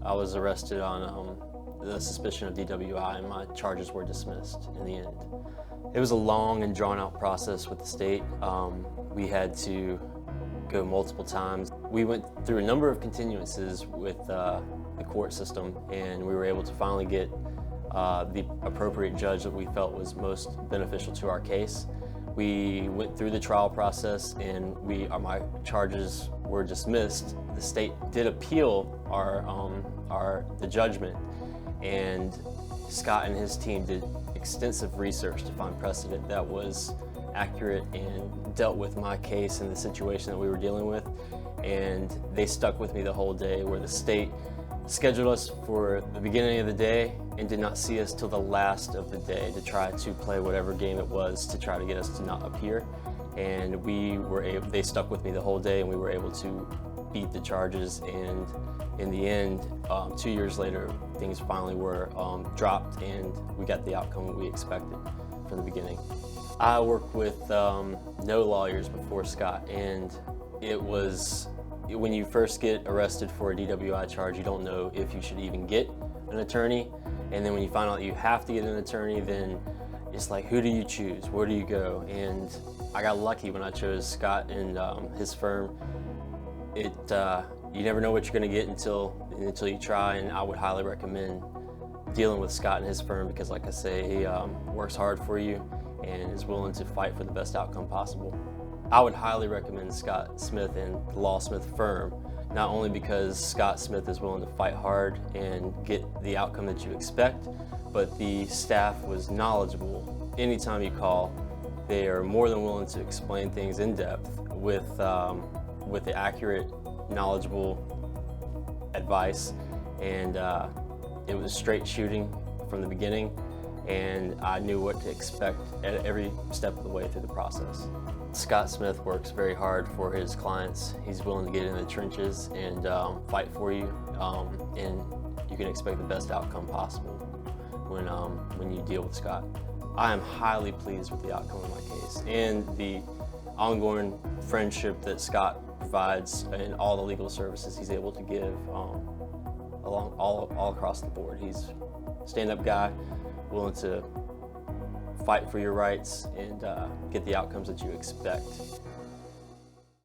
I was arrested on the suspicion of DWI, and my charges were dismissed in the end. It was a long and drawn-out process with the state. We had to go multiple times. We went through a number of continuances with the court system, and we were able to finally get the appropriate judge that we felt was most beneficial to our case. We went through the trial process, and my charges were dismissed. The state did appeal the judgment, and Scott and his team did extensive research to find precedent that was accurate and dealt with my case and the situation that we were dealing with. And they stuck with me the whole day, where the state scheduled us for the beginning of the day and did not see us till the last of the day to try to play whatever game it was to try to get us to not appear. And they stuck with me the whole day, and we were able to beat the charges. And in the end, 2 years later, things finally were dropped, and we got the outcome we expected from the beginning. I worked with no lawyers before Scott, and it was, when you first get arrested for a DWI charge, you don't know if you should even get an attorney. And then when you find out that you have to get an attorney, then it's like, who do you choose? Where do you go? And I got lucky when I chose Scott and his firm. You never know what you're going to get until you try, and I would highly recommend dealing with Scott and his firm, because, like I say, he works hard for you and is willing to fight for the best outcome possible. I would highly recommend Scott Smith and the Law Smith firm, not only because Scott Smith is willing to fight hard and get the outcome that you expect, but the staff was knowledgeable. Anytime you call, they are more than willing to explain things in depth with the accurate, knowledgeable advice. And it was straight shooting from the beginning, and I knew what to expect at every step of the way through the process. Scott Smith works very hard for his clients. He's willing to get in the trenches and fight for you, and you can expect the best outcome possible when you deal with Scott. I am highly pleased with the outcome of my case and the ongoing friendship that Scott provides and all the legal services he's able to give all across the board. He's a stand-up guy, willing to fight for your rights and get the outcomes that you expect.